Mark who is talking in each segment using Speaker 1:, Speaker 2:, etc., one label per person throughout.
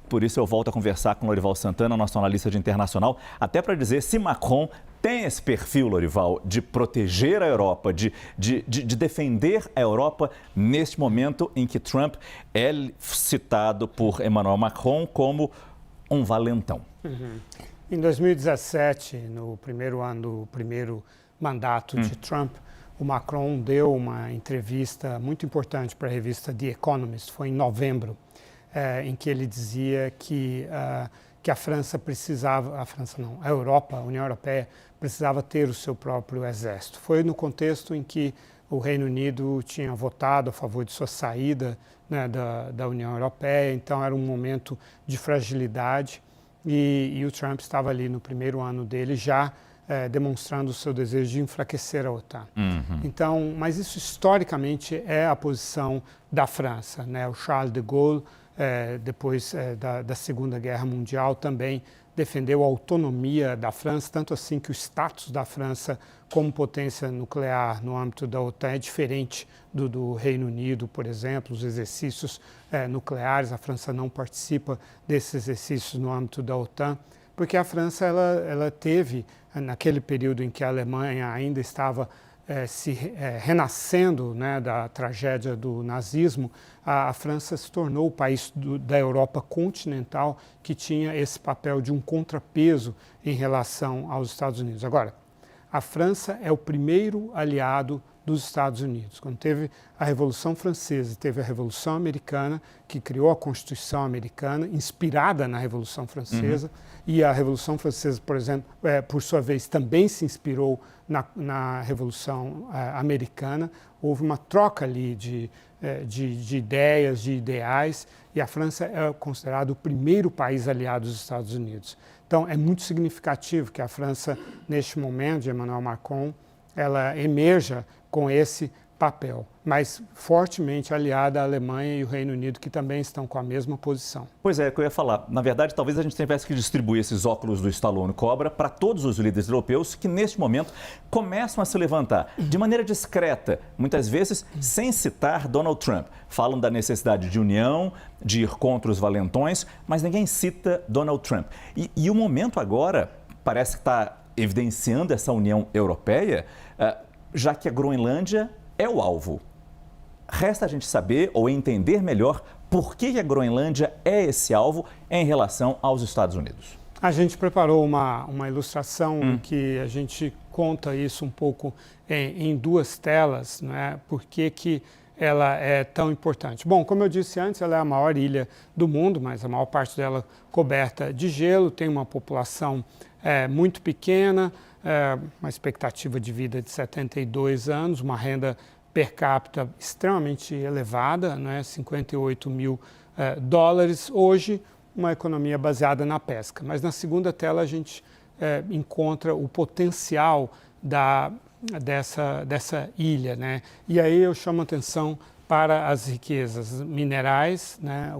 Speaker 1: Por isso eu volto a conversar com Lorival Santana, nosso analista de internacional, até para dizer se Macron tem esse perfil, Lorival, de proteger a Europa, de defender a Europa neste momento em que Trump é citado por Emmanuel Macron como um valentão.
Speaker 2: Em 2017, no primeiro ano do primeiro mandato de Trump, o Macron deu uma entrevista muito importante para a revista The Economist, foi em novembro, em que ele dizia que a França precisava, a Europa, a União Europeia, precisava ter o seu próprio exército. Foi no contexto em que o Reino Unido tinha votado a favor de sua saída, né, da União Europeia, então era um momento de fragilidade e o Trump estava ali no primeiro ano dele já demonstrando o seu desejo de enfraquecer a OTAN. Então, mas isso historicamente é a posição da França, né? O Charles de Gaulle, depois da Segunda Guerra Mundial, também defendeu a autonomia da França, tanto assim que o status da França como potência nuclear no âmbito da OTAN é diferente do Reino Unido, por exemplo, os exercícios nucleares, a França não participa desses exercícios no âmbito da OTAN, porque a França ela teve, naquele período em que a Alemanha ainda estava renascendo, né, da tragédia do nazismo, a França se tornou o país da Europa continental que tinha esse papel de um contrapeso em relação aos Estados Unidos. Agora, a França é o primeiro aliado dos Estados Unidos. Quando teve a Revolução Francesa e teve a Revolução Americana, que criou a Constituição Americana, inspirada na Revolução Francesa, e a Revolução Francesa, por exemplo, por sua vez, também se inspirou na Revolução Americana. Houve uma troca ali de ideias, de ideais, e a França é considerada o primeiro país aliado dos Estados Unidos. Então, é muito significativo que a França, neste momento, de Emmanuel Macron, ela emerja com esse papel, mas fortemente aliada à Alemanha e o Reino Unido, que também estão com a mesma posição.
Speaker 1: Pois é, que eu ia falar. Na verdade, talvez a gente tivesse que distribuir esses óculos do Stallone Cobra para todos os líderes europeus que, neste momento, começam a se levantar de maneira discreta, muitas vezes sem citar Donald Trump. Falam da necessidade de união, de ir contra os valentões, mas ninguém cita Donald Trump. E o momento agora parece que está evidenciando essa união europeia, já que a Groenlândia é o alvo. Resta a gente saber ou entender melhor por que a Groenlândia é esse alvo em relação aos Estados Unidos.
Speaker 2: A gente preparou uma ilustração em que a gente conta isso um pouco em duas telas, né? Por que ela é tão importante. Bom, como eu disse antes, ela é a maior ilha do mundo, mas a maior parte dela coberta de gelo, tem uma população muito pequena, uma expectativa de vida de 72 anos, uma renda per capita extremamente elevada, né, 58 mil dólares. Hoje, uma economia baseada na pesca. Mas na segunda tela a gente encontra o potencial dessa ilha, né? E aí eu chamo a atenção para as riquezas minerais, né?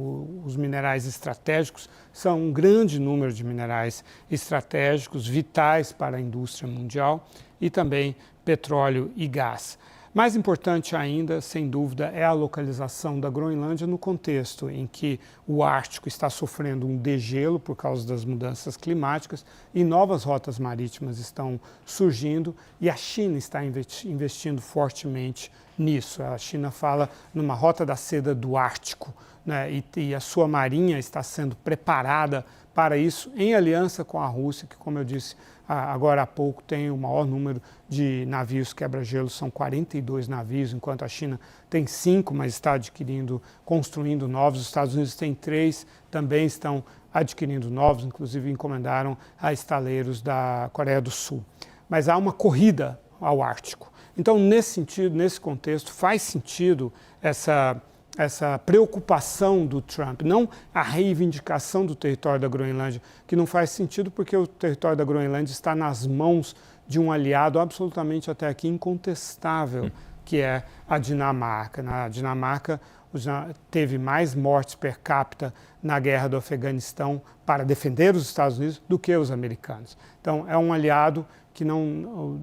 Speaker 2: Os minerais estratégicos são um grande número de minerais estratégicos, vitais para a indústria mundial, e também petróleo e gás. Mais importante ainda, sem dúvida, é a localização da Groenlândia no contexto em que o Ártico está sofrendo um degelo por causa das mudanças climáticas e novas rotas marítimas estão surgindo, e a China está investindo fortemente nisso. A China fala numa rota da seda do Ártico, né, e a sua marinha está sendo preparada para isso, em aliança com a Rússia, que, como eu disse agora há pouco, tem o maior número de navios quebra-gelo, são 42 navios, enquanto a China tem 5, mas está construindo novos. Os Estados Unidos têm 3, também estão adquirindo novos, inclusive encomendaram a estaleiros da Coreia do Sul. Mas há uma corrida ao Ártico. Então, nesse sentido, nesse contexto, faz sentido essa preocupação do Trump, não a reivindicação do território da Groenlândia, que não faz sentido porque o território da Groenlândia está nas mãos de um aliado absolutamente até aqui incontestável, que é a Dinamarca. A Dinamarca teve mais mortes per capita na guerra do Afeganistão para defender os Estados Unidos do que os americanos. Então, é um aliado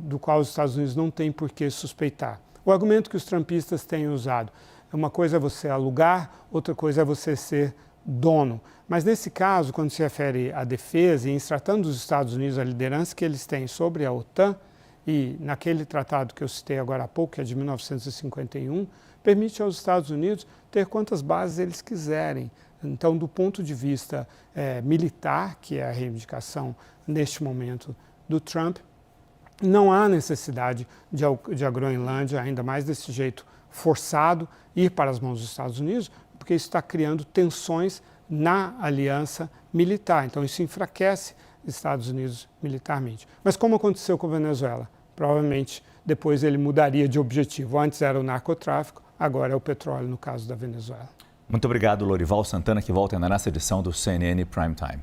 Speaker 2: do qual os Estados Unidos não têm por que suspeitar. O argumento que os trumpistas têm usado: uma coisa é você alugar, outra coisa é você ser dono. Mas nesse caso, quando se refere à defesa e em se tratando dos Estados Unidos, a liderança que eles têm sobre a OTAN, e naquele tratado que eu citei agora há pouco, que é de 1951, permite aos Estados Unidos ter quantas bases eles quiserem. Então, do ponto de vista militar, que é a reivindicação neste momento do Trump, não há necessidade de a Groenlândia, ainda mais desse jeito forçado, ir para as mãos dos Estados Unidos, porque isso está criando tensões na aliança militar. Então, isso enfraquece os Estados Unidos militarmente. Mas como aconteceu com a Venezuela? Provavelmente depois ele mudaria de objetivo. Antes era o narcotráfico, agora é o petróleo, no caso da Venezuela.
Speaker 1: Muito obrigado, Lorival Santana, que volta na nossa edição do CNN Prime Time.